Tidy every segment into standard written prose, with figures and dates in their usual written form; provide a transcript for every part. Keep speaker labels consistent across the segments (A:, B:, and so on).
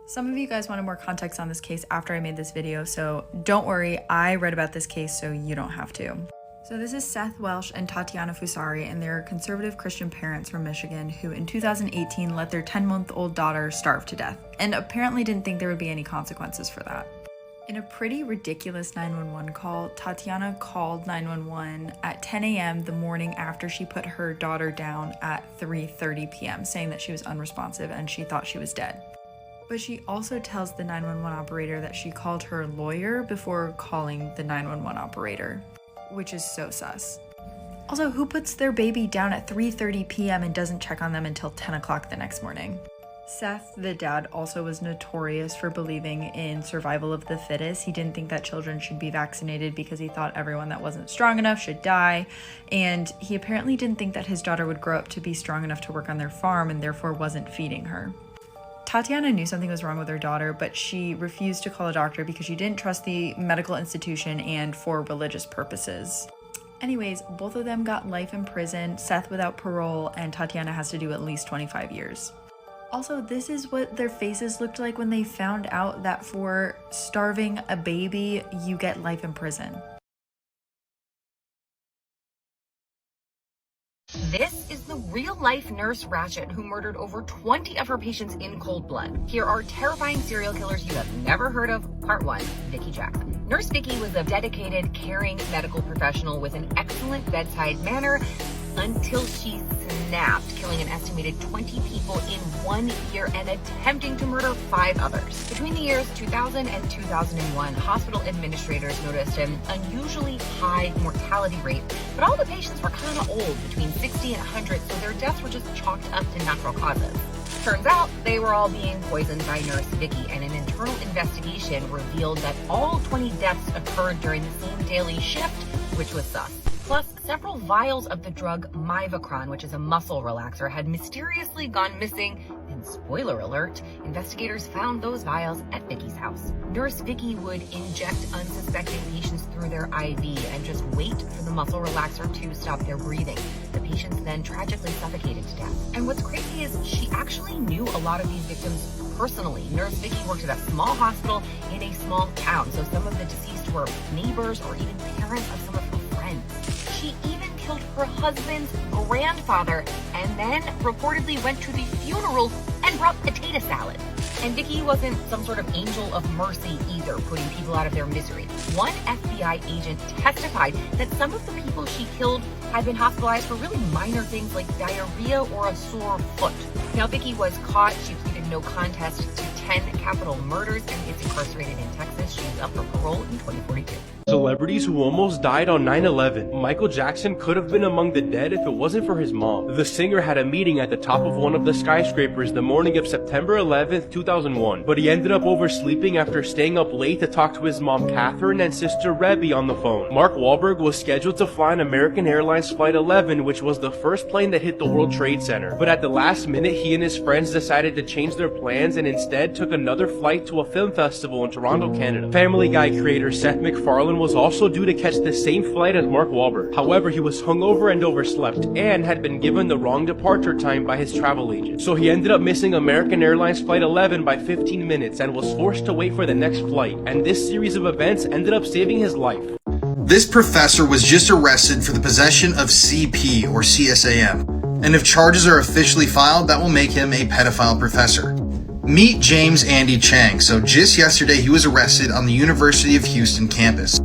A: Some of you guys wanted more context on this case after I made this video, so don't worry, I read about this case so you don't have to. So this is Seth Welsh and Tatiana Fusari, and they're conservative Christian parents from Michigan who in 2018 let their 10-month-old daughter starve to death, and apparently didn't think there would be any consequences for that. In a pretty ridiculous 911 call, Tatiana called 911 at 10 a.m. the morning after she put her daughter down at 3:30 p.m., saying that she was unresponsive and she thought she was dead. But she also tells the 911 operator that she called her lawyer before calling the 911 operator, which is so sus. Also, who puts their baby down at 3:30 p.m. and doesn't check on them until 10 o'clock the next morning? Seth, the dad, also was notorious for believing in survival of the fittest. He didn't think that children should be vaccinated because he thought everyone that wasn't strong enough should die. And he apparently didn't think that his daughter would grow up to be strong enough to work on their farm and therefore wasn't feeding her. Tatiana knew something was wrong with her daughter, but she refused to call a doctor because she didn't trust the medical institution and for religious purposes. Anyways, both of them got life in prison, Seth without parole, and Tatiana has to do at least 25 years. Also, this is what their faces looked like when they found out that for starving a baby, you get life in prison.
B: This is the real-life nurse Ratchet who murdered over 20 of her patients in cold blood. Here are terrifying serial killers you have never heard of. Part 1, Vicky Jackson. Nurse Vicky was a dedicated, caring medical professional with an excellent bedside manner until she snapped, killing an estimated 20 people in 1 year and attempting to murder 5 others. Between the years 2000 and 2001, hospital administrators noticed an unusually high mortality rate, but all the patients were kind of old, between 60 and 100, so their deaths were just chalked up to natural causes. Turns out they were all being poisoned by Nurse Vicky, and an internal investigation revealed that all 20 deaths occurred during the same daily shift, which was sus. Plus, several vials of the drug Mivacron, which is a muscle relaxer, had mysteriously gone missing, and spoiler alert, investigators found those vials at Vicky's house. Nurse Vicky would inject unsuspecting patients through their IV and just wait for the muscle relaxer to stop their breathing. The patients then tragically suffocated to death. And what's crazy is she actually knew a lot of these victims personally. Nurse Vicky worked at a small hospital in a small town, so some of the deceased were neighbors or even parents of some of her friends. She even killed her husband's grandfather and then reportedly went to the funeral and brought potato salad. And Vicky wasn't some sort of angel of mercy either, putting people out of their misery. One FBI agent testified that some of the people she killed had been hospitalized for really minor things like diarrhea or a sore foot. Now, Vicky was caught. She pleaded no contest to 10 capital murders and is incarcerated in Texas. She's up for parole in 2042.
C: Celebrities who almost died on 9/11. Michael Jackson could have been among the dead if it wasn't for his mom. The singer had a meeting at the top of one of the skyscrapers the morning of September 11th, 2001, but he ended up oversleeping after staying up late to talk to his mom Catherine and sister Letby on the phone. Mark Wahlberg was scheduled to fly on American Airlines Flight 11, which was the first plane that hit the World Trade Center. But at the last minute, he and his friends decided to change their plans and instead took another flight to a film festival in Toronto, Canada. Family Guy creator Seth MacFarlane was also due to catch the same flight as Mark Wahlberg. However, he was hungover and overslept and had been given the wrong departure time by his travel agent. So he ended up missing American Airlines Flight 11 by 15 minutes and was forced to wait for the next flight. And this series of events ended up saving his life.
D: This professor was just arrested for the possession of CP or CSAM. And if charges are officially filed, that will make him a pedophile professor. Meet James Andy Chang. So just yesterday, he was arrested on the University of Houston campus.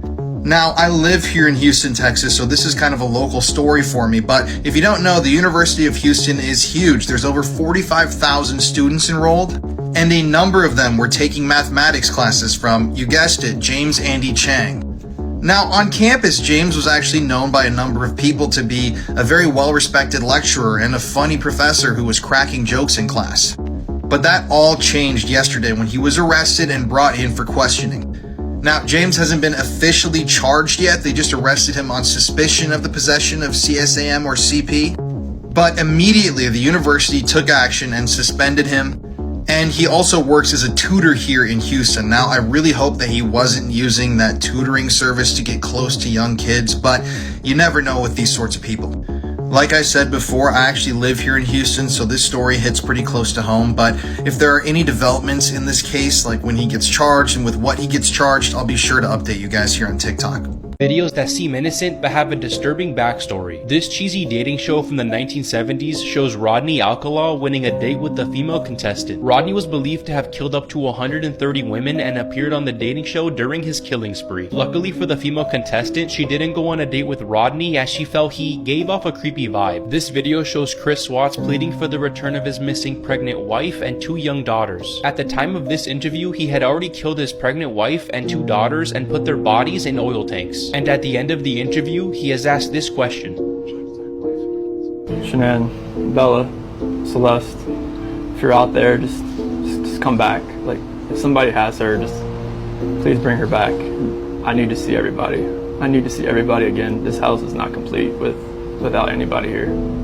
D: Now, I live here in Houston, Texas, so this is kind of a local story for me, but if you don't know, the University of Houston is huge. There's over 45,000 students enrolled, and a number of them were taking mathematics classes from, you guessed it, James Andy Chang. Now, on campus, James was actually known by a number of people to be a very well-respected lecturer and a funny professor who was cracking jokes in class. But that all changed yesterday when he was arrested and brought in for questioning. Now, James hasn't been officially charged yet. They just arrested him on suspicion of the possession of CSAM or CP. But immediately, the university took action and suspended him. And he also works as a tutor here in Houston. Now, I really hope that he wasn't using that tutoring service to get close to young kids, but you never know with these sorts of people. Like I said before, I actually live here in Houston, so this story hits pretty close to home, but if there are any developments in this case, like when he gets charged and with what he gets charged, I'll be sure to update you guys here on TikTok.
C: Videos that seem innocent but have a disturbing backstory. This cheesy dating show from the 1970s shows Rodney Alcala winning a date with the female contestant. Rodney was believed to have killed up to 130 women and appeared on the dating show during his killing spree. Luckily for the female contestant, she didn't go on a date with Rodney as she felt he gave off a creepy vibe. This video shows Chris Watts pleading for the return of his missing pregnant wife and 2 young daughters. At the time of this interview, he had already killed his pregnant wife and 2 daughters and put their bodies in oil tanks. And at the end of the interview, he has asked this question.
E: Shanann, Bella, Celeste, if you're out there, just come back. Like, if somebody has her, just please bring her back. I need to see everybody. I need to see everybody again. This house is not complete without anybody here.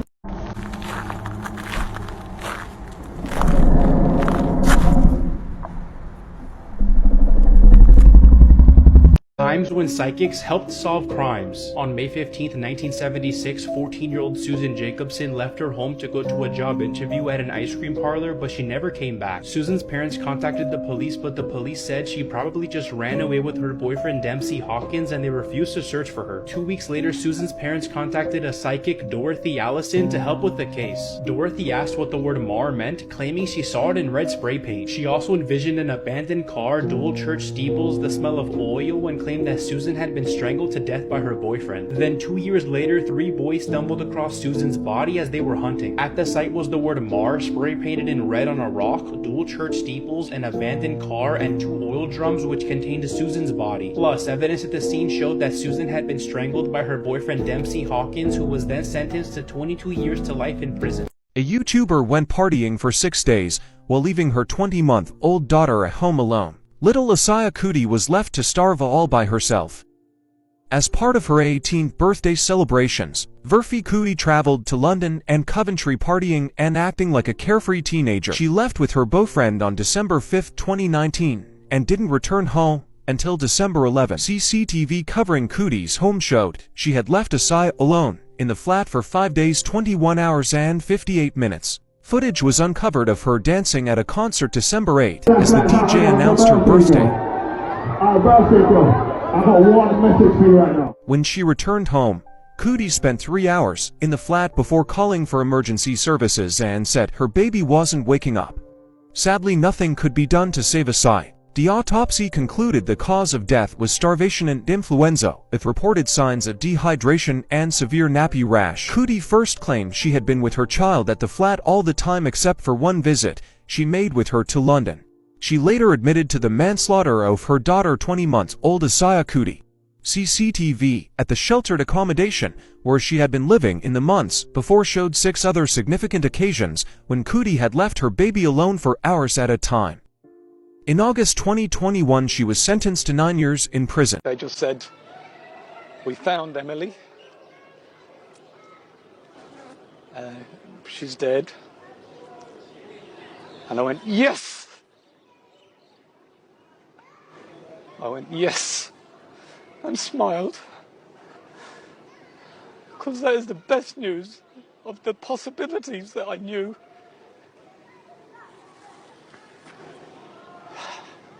C: Times when psychics helped solve crimes. On May 15th, 1976, 14-year-old Susan Jacobson left her home to go to a job interview at an ice cream parlor, but she never came back. Susan's parents contacted the police, but the police said she probably just ran away with her boyfriend Dempsey Hawkins, and they refused to search for her. 2 weeks later, Susan's parents contacted a psychic, Dorothy Allison, to help with the case. Dorothy asked what the word Mar meant, claiming she saw it in red spray paint. She also envisioned an abandoned car, dual church steeples, the smell of oil, and claimed that Susan had been strangled to death by her boyfriend. Then 2 years later, 3 boys stumbled across Susan's body as they were hunting. At the site was the word Mar spray painted in red on a rock, dual church steeples, an abandoned car, and 2 oil drums which contained Susan's body. Plus, evidence at the scene showed that Susan had been strangled by her boyfriend Dempsey Hawkins, who was then sentenced to 22 years to life in prison.
F: A YouTuber went partying for 6 days while leaving her 20-month-old daughter at home alone. Little Asaya Kuti was left to starve all by herself. As part of her 18th birthday celebrations, Verfi Kuti traveled to London and Coventry partying and acting like a carefree teenager. She left with her boyfriend on December 5, 2019, and didn't return home until December 11. CCTV covering Kuti's home showed she had left Asaya alone in the flat for 5 days, 21 hours and 58 minutes. Footage was uncovered of her dancing at a concert December 8 as the DJ announced her birthday. When she returned home, Kuti spent 3 hours in the flat before calling for emergency services and said her baby wasn't waking up. Sadly, nothing could be done to save Asaya. The autopsy concluded the cause of death was starvation and influenza, with reported signs of dehydration and severe nappy rash. Kuti first claimed she had been with her child at the flat all the time except for one visit she made with her to London. She later admitted to the manslaughter of her daughter 20-month-old Asaya Kuti. CCTV at the sheltered accommodation where she had been living in the months before showed 6 other significant occasions when Kuti had left her baby alone for hours at a time. In August 2021, she was sentenced to 9 years in prison.
G: They just said, "We found Emily. She's dead." And I went, "Yes!" I went, "Yes!" and smiled. Because that is the best news of the possibilities that I knew.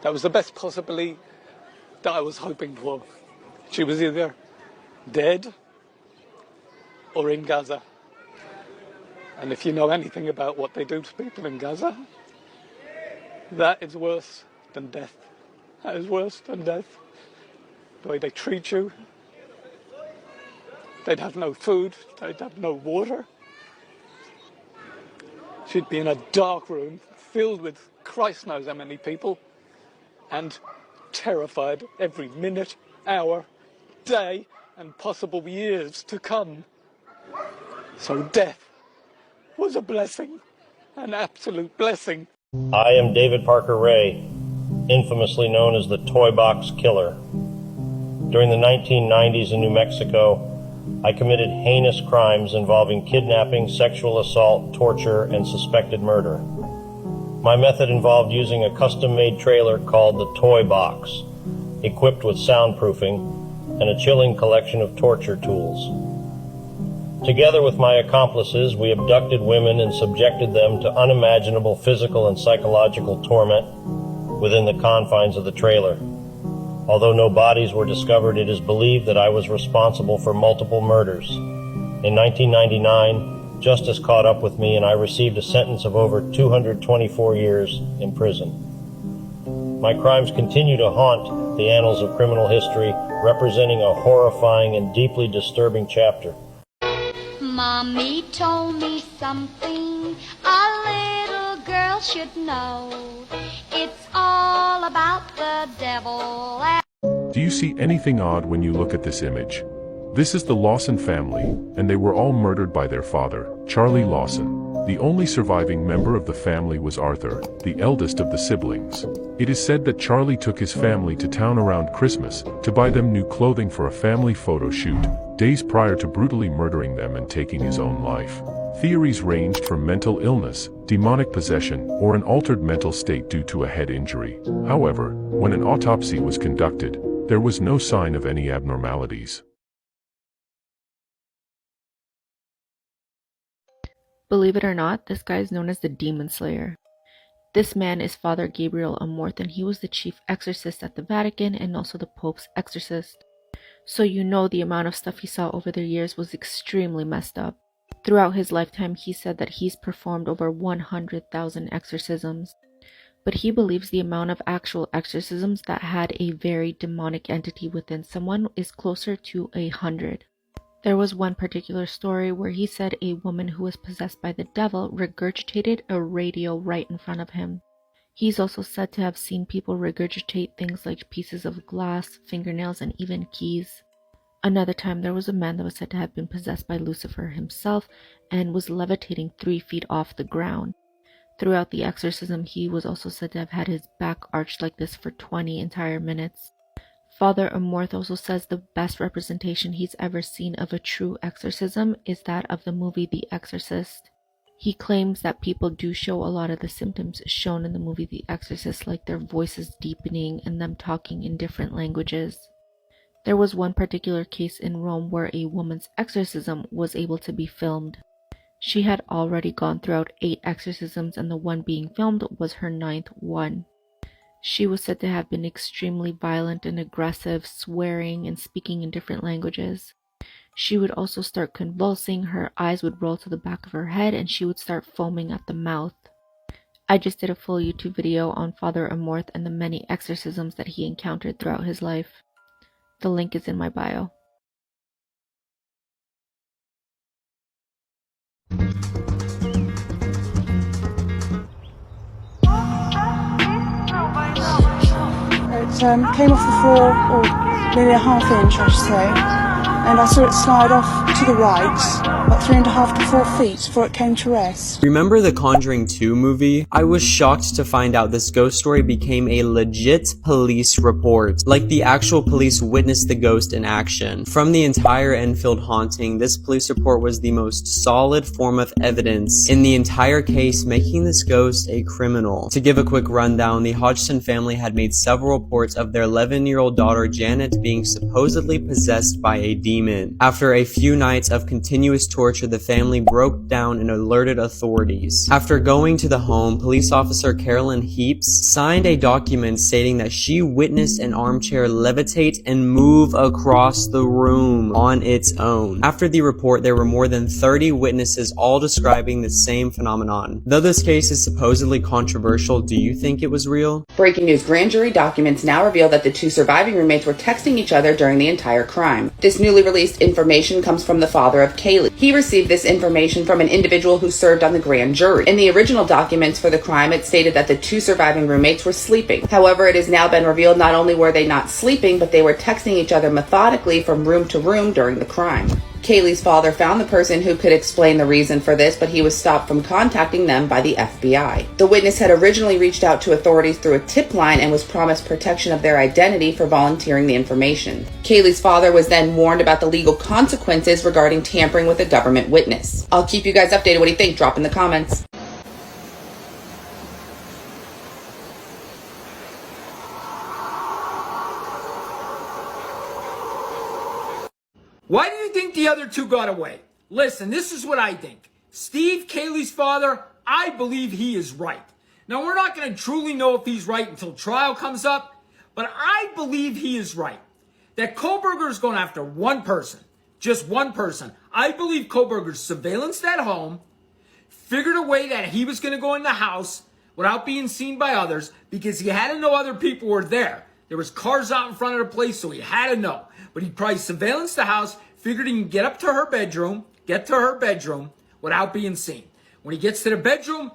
G: That was the best possibility that I was hoping for. She was either dead or in Gaza. And if you know anything about what they do to people in Gaza, that is worse than death. That is worse than death. The way they treat you. They'd have no food. They'd have no water. She'd be in a dark room filled with Christ knows how many people, and terrified every minute, hour, day, and possible years to come. So death was a blessing, an absolute blessing.
H: I am David Parker Ray, infamously known as the Toy Box Killer. During the 1990s in New Mexico, I committed heinous crimes involving kidnapping, sexual assault, torture, and suspected murder. My method involved using a custom-made trailer called the Toy Box, equipped with soundproofing and a chilling collection of torture tools. Together with my accomplices, we abducted women and subjected them to unimaginable physical and psychological torment within the confines of the trailer. Although no bodies were discovered, it is believed that I was responsible for multiple murders. In 1999, justice caught up with me and I received a sentence of over 224 years in prison. My crimes continue to haunt the annals of criminal history, representing a horrifying and deeply disturbing chapter.
I: Mommy told me something a little girl should know. It's all about the devil.
J: Do you see anything odd when you look at this image? This is the Lawson family, and they were all murdered by their father, Charlie Lawson. The only surviving member of the family was Arthur, the eldest of the siblings. It is said that Charlie took his family to town around Christmas to buy them new clothing for a family photo shoot, days prior to brutally murdering them and taking his own life. Theories ranged from mental illness, demonic possession, or an altered mental state due to a head injury. However, when an autopsy was conducted, there was no sign of any abnormalities.
K: Believe it or not, this guy is known as the Demon Slayer. This man is Father Gabriel Amorth, and he was the chief exorcist at the Vatican and also the Pope's exorcist. So you know the amount of stuff he saw over the years was extremely messed up. Throughout his lifetime, he said that he's performed over 100,000 exorcisms. But he believes the amount of actual exorcisms that had a very demonic entity within someone is closer to 100. There was one particular story where he said a woman who was possessed by the devil regurgitated a radio right in front of him. He's also said to have seen people regurgitate things like pieces of glass, fingernails, and even keys. Another time there was a man that was said to have been possessed by Lucifer himself and was levitating 3 feet off the ground. Throughout the exorcism, he was also said to have had his back arched like this for 20 entire minutes. Father Amorth also says the best representation he's ever seen of a true exorcism is that of the movie The Exorcist. He claims that people do show a lot of the symptoms shown in the movie The Exorcist, like their voices deepening and them talking in different languages. There was one particular case in Rome where a woman's exorcism was able to be filmed. She had already gone throughout 8 exorcisms, and the one being filmed was her 9th one. She was said to have been extremely violent and aggressive, swearing and speaking in different languages. She would also start convulsing, her eyes would roll to the back of her head, and she would start foaming at the mouth. I just did a full YouTube video on Father Amorth and the many exorcisms that he encountered throughout his life. The link is in my bio.
L: It came off the floor, or nearly a ½ inch, I should say, and I saw it slide off to the right, about 3.5 to 4 feet before it came to rest.
M: Remember the Conjuring 2 movie? I was shocked to find out this ghost story became a legit police report. Like the actual police witnessed the ghost in action. From the entire Enfield haunting, this police report was the most solid form of evidence in the entire case, making this ghost a criminal. To give a quick rundown, the Hodgson family had made several reports of their 11-year-old daughter Janet being supposedly possessed by a demon. After a few nights of continuous torture, the family broke down and alerted authorities. After going to the home, police officer Carolyn Heaps signed a document stating that she witnessed an armchair levitate and move across the room on its own. After the report, there were more than 30 witnesses all describing the same phenomenon. Though this case is supposedly controversial, do you think it was real?
B: Breaking news: grand jury documents now reveal that the 2 surviving roommates were texting each other during the entire crime. This newly released information comes from the father of Kaylee. He received this information from an individual who served on the grand jury. In the original documents for the crime, it stated that the 2 surviving roommates were sleeping. However, it has now been revealed not only were they not sleeping, but they were texting each other methodically from room to room during the crime. Kaylee's father found the person who could explain the reason for this, but he was stopped from contacting them by the FBI. The witness had originally reached out to authorities through a tip line and was promised protection of their identity for volunteering the information. Kaylee's father was then warned about the legal consequences regarding tampering with a government witness. I'll keep you guys updated. What do you think? Drop in the comments.
N: Why do you think the other 2 got away? Listen, this is what I think. Steve, Kaylee's father, I believe he is right. Now, we're not going to truly know if he's right until trial comes up, but I believe he is right. That Kohlberger is going after one person, just one person. I believe Kohlberger surveillanced that home, figured a way that he was going to go in the house without being seen by others because he had to know other people were there. There was cars out in front of the place, so he had to know. But he probably surveillanced the house, figured he can get to her bedroom without being seen. When he gets to the bedroom,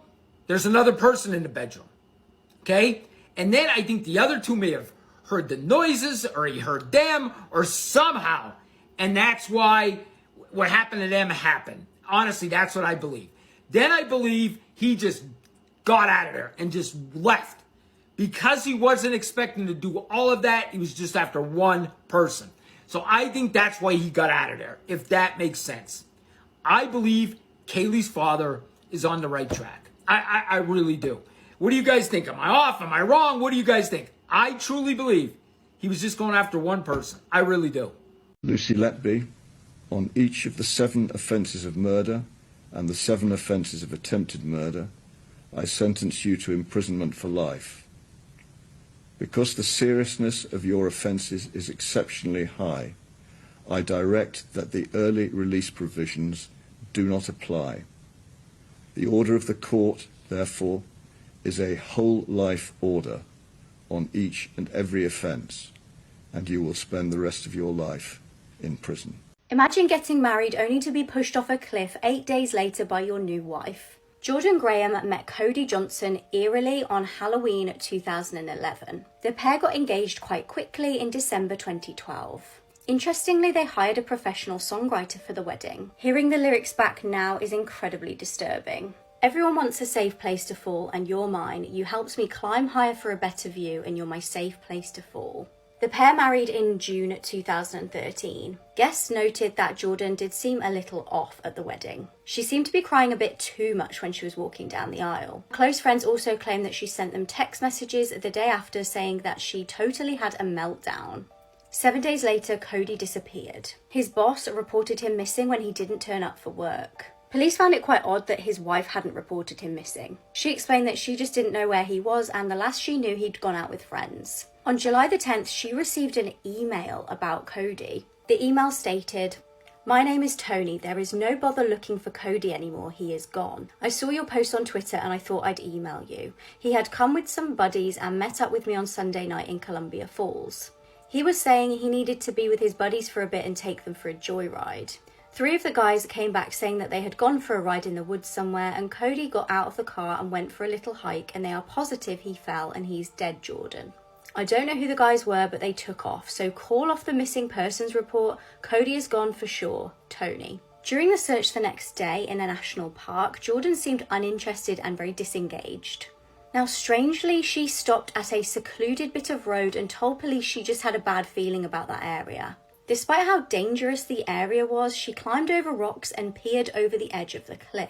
N: there's another person in the bedroom. Okay? And then I think the other two may have heard the noises, or he heard them, or somehow. And that's why what happened to them happened. Honestly, that's what I believe. Then I believe he just got out of there and just left. Because he wasn't expecting to do all of that, he was just after one person. So I think that's why he got out of there, if that makes sense. I believe Kaylee's father is on the right track. I really do. What do you guys think? Am I off? Am I wrong? What do you guys think? I truly believe he was just going after one person. I really do.
O: Lucy Letby, on each of the 7 offences of murder and the 7 offences of attempted murder, I sentence you to imprisonment for life. Because the seriousness of your offences is exceptionally high, I direct that the early release provisions do not apply. The order of the court, therefore, is a whole life order on each and every offence, and you will spend the rest of your life in prison.
P: Imagine getting married only to be pushed off a cliff 8 days later by your new wife. Jordan Graham met Cody Johnson eerily on Halloween 2011. The pair got engaged quite quickly in December 2012. Interestingly, they hired a professional songwriter for the wedding. Hearing the lyrics back now is incredibly disturbing. Everyone wants a safe place to fall, and you're mine. You helped me climb higher for a better view, and you're my safe place to fall. The pair married in June 2013. Guests noted that Jordan did seem a little off at the wedding. She seemed to be crying a bit too much when she was walking down the aisle. Close friends also claim that she sent them text messages the day after saying that she totally had a meltdown. 7 days later, Cody disappeared. His boss reported him missing when he didn't turn up for work. Police found it quite odd that his wife hadn't reported him missing. She explained that she just didn't know where he was, and the last she knew he'd gone out with friends. On July the 10th, she received an email about Cody. The email stated, "My name is Tony. There is no bother looking for Cody anymore. He is gone. I saw your post on Twitter and I thought I'd email you. He had come with some buddies and met up with me on Sunday night in Columbia Falls. He was saying he needed to be with his buddies for a bit and take them for a joyride. 3 of the guys came back saying that they had gone for a ride in the woods somewhere, and Cody got out of the car and went for a little hike, and they are positive he fell and he's dead, Jordan. I don't know who the guys were, but they took off, so call off the missing persons report. Cody is gone for sure. Tony." During the search the next day in a national park, Jordan seemed uninterested and very disengaged. Now, strangely, she stopped at a secluded bit of road and told police she just had a bad feeling about that area. Despite how dangerous the area was, she climbed over rocks and peered over the edge of the cliff.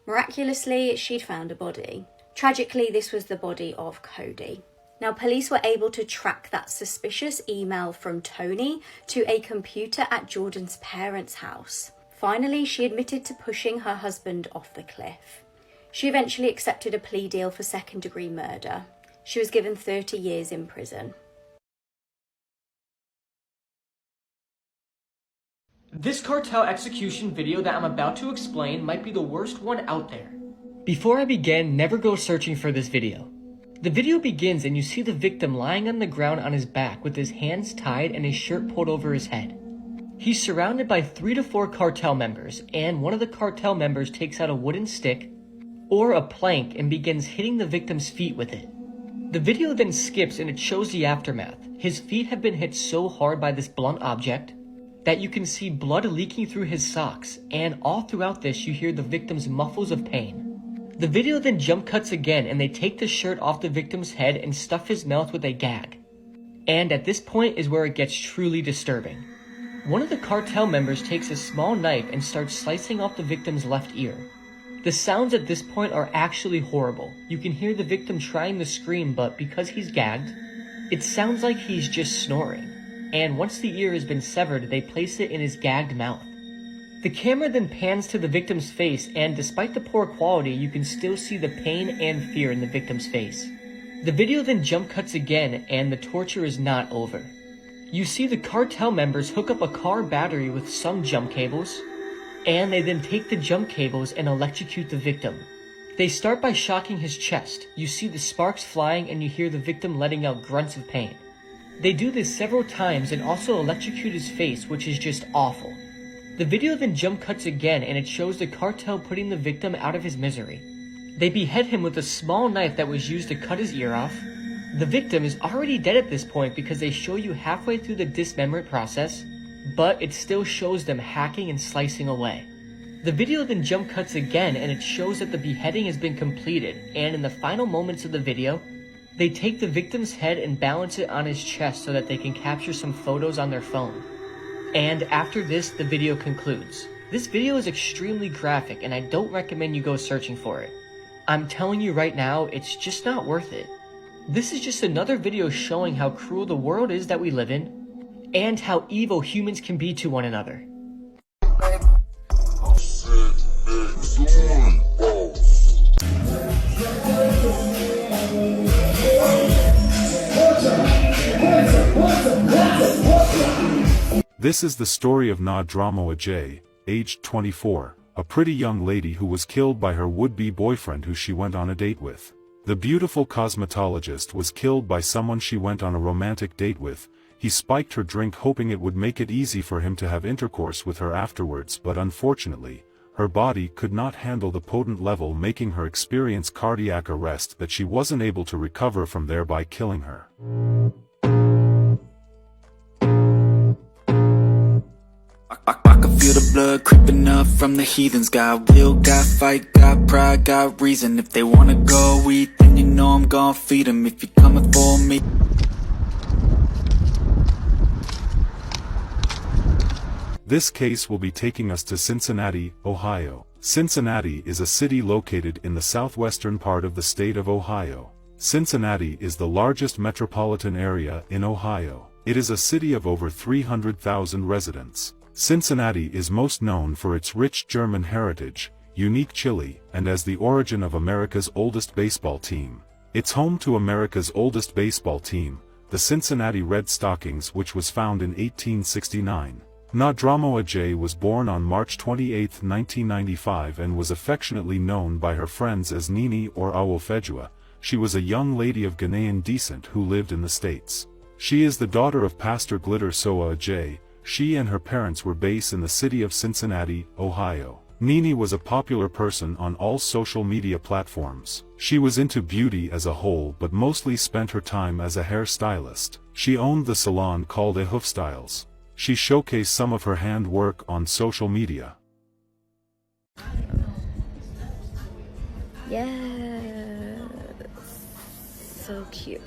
P: Miraculously, she'd found a body. Tragically, this was the body of Cody. Now, police were able to track that suspicious email from Tony to a computer at Jordan's parents' house. Finally, she admitted to pushing her husband off the cliff. She eventually accepted a plea deal for second-degree murder. She was given 30 years in prison.
Q: This cartel execution video that I'm about to explain might be the worst one out there. Before I begin, never go searching for this video. The video begins and you see the victim lying on the ground on his back with his hands tied and his shirt pulled over his head. He's surrounded by 3 to 4 cartel members, and one of the cartel members takes out a wooden stick or a plank and begins hitting the victim's feet with it. The video then skips and it shows the aftermath. His feet have been hit so hard by this blunt object that you can see blood leaking through his socks, and all throughout this you hear the victim's muffles of pain. The video then jump cuts again and they take the shirt off the victim's head and stuff his mouth with a gag. And at this point is where it gets truly disturbing. One of the cartel members takes a small knife and starts slicing off the victim's left ear. The sounds at this point are actually horrible. You can hear the victim trying to scream, but because he's gagged, it sounds like he's just snoring. And once the ear has been severed, they place it in his gagged mouth. The camera then pans to the victim's face, and despite the poor quality, you can still see the pain and fear in the victim's face. The video then jump cuts again, and the torture is not over. You see the cartel members hook up a car battery with some jump cables, and they then take the jump cables and electrocute the victim. They start by shocking his chest. You see the sparks flying, and you hear the victim letting out grunts of pain. They do this several times and also electrocute his face, which is just awful. The video then jump cuts again, and it shows the cartel putting the victim out of his misery. They behead him with a small knife that was used to cut his ear off. The victim is already dead at this point because they show you halfway through the dismemberment process, but it still shows them hacking and slicing away. The video then jump cuts again, and it shows that the beheading has been completed, and in the final moments of the video, they take the victim's head and balance it on his chest so that they can capture some photos on their phone. And after this, the video concludes. This video is extremely graphic, and I don't recommend you go searching for it. I'm telling you right now, it's just not worth it. This is just another video showing how cruel the world is that we live in, and how evil humans can be to one another.
J: This is the story of Nadramo Ajay, aged 24, a pretty young lady who was killed by her would-be boyfriend who she went on a date with. The beautiful cosmetologist was killed by someone she went on a romantic date with. He spiked her drink hoping it would make it easy for him to have intercourse with her afterwards, but unfortunately, her body could not handle the potent level, making her experience cardiac arrest that she wasn't able to recover from, thereby killing her.
R: I can feel the blood creeping up from the heathens. Got will, got fight, got pride, got reason. If they wanna go eat, then you know I'm gon' feed them. If you're coming for me.
J: This case will be taking us to Cincinnati, Ohio. Cincinnati is a city located in the southwestern part of the state of Ohio. Cincinnati is the largest metropolitan area in Ohio. It is a city of over 300,000 residents. Cincinnati is most known for its rich German heritage, unique chili, and as the origin of America's oldest baseball team. It's home to America's oldest baseball team, the Cincinnati Red Stockings, which was founded in 1869. Nadramo Ajay was born on March 28, 1995 and was affectionately known by her friends as Nini or Awofejua. She was a young lady of Ghanaian descent who lived in the States. She is the daughter of Pastor Glitter Soa Ajay. She and her parents were based in the city of Cincinnati, Ohio. Nini was a popular person on all social media platforms. She was into beauty as a whole but mostly spent her time as a hairstylist. She owned the salon called Ehoof Styles. She showcased some of her handwork on social media.
K: Yes, so cute.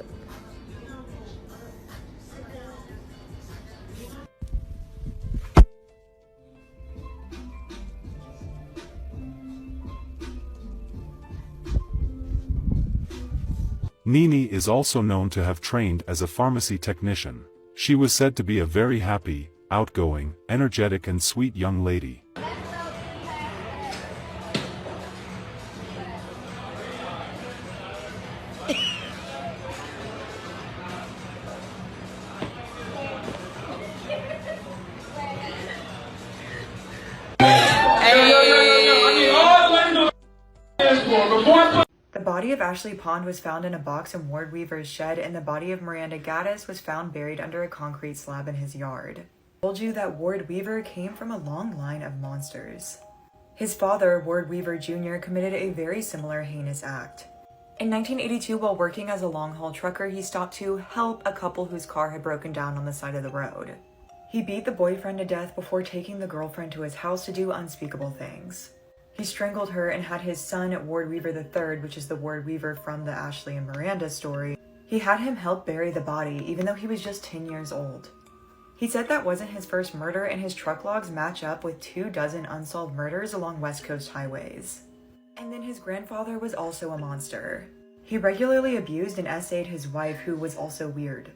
J: Nini is also known to have trained as a pharmacy technician. She was said to be a very happy, outgoing, energetic and sweet young lady.
A: The body of Ashley Pond was found in a box in Ward Weaver's shed, and the body of Miranda Gaddis was found buried under a concrete slab in his yard. I told you that Ward Weaver came from a long line of monsters. His father, Ward Weaver Jr., committed a very similar heinous act. In 1982, while working as a long-haul trucker, he stopped to help a couple whose car had broken down on the side of the road. He beat the boyfriend to death before taking the girlfriend to his house to do unspeakable things. He strangled her and had his son, Ward Weaver III, which is the Ward Weaver from the Ashley and Miranda story, he had him help bury the body even though he was just 10 years old. He said that wasn't his first murder, and his truck logs match up with 24 unsolved murders along West Coast highways. And then his grandfather was also a monster. He regularly abused and essayed his wife, who was also weird.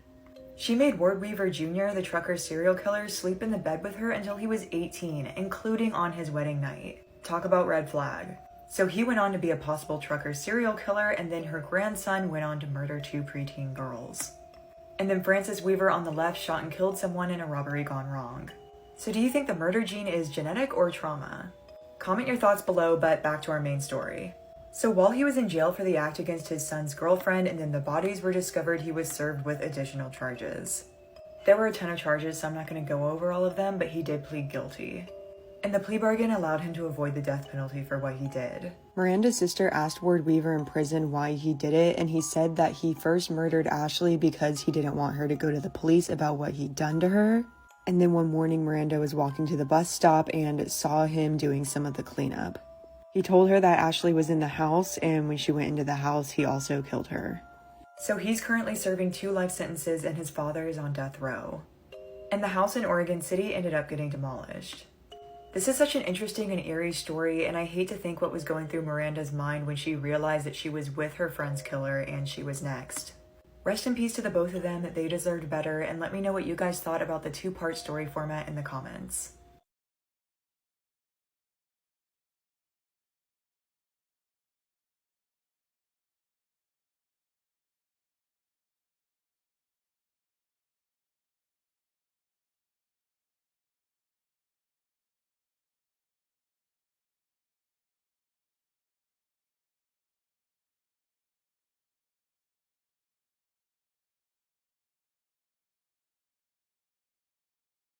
A: She made Ward Weaver Jr., the trucker's serial killer, sleep in the bed with her until he was 18, including on his wedding night. Talk about red flag. So he went on to be a possible trucker serial killer, and then her grandson went on to murder 2 preteen girls. And then Frances Weaver on the left shot and killed someone in a robbery gone wrong. So do you think the murder gene is genetic or trauma? Comment your thoughts below, but back to our main story. So while he was in jail for the act against his son's girlfriend and then the bodies were discovered, he was served with additional charges. There were a ton of charges, so I'm not going to go over all of them, but he did plead guilty. And the plea bargain allowed him to avoid the death penalty for what he did. Miranda's sister asked Ward Weaver in prison why he did it, and he said that he first murdered Ashley because he didn't want her to go to the police about what he'd done to her. And then one morning Miranda was walking to the bus stop and saw him doing some of the cleanup. He told her that Ashley was in the house, and when she went into the house, he also killed her. So he's currently serving 2 life sentences and his father is on death row. And the house in Oregon City ended up getting demolished. This is such an interesting and eerie story, and I hate to think what was going through Miranda's mind when she realized that she was with her friend's killer and she was next. Rest in peace to the both of them, that they deserved better, and let me know what you guys thought about the 2-part story format in the comments.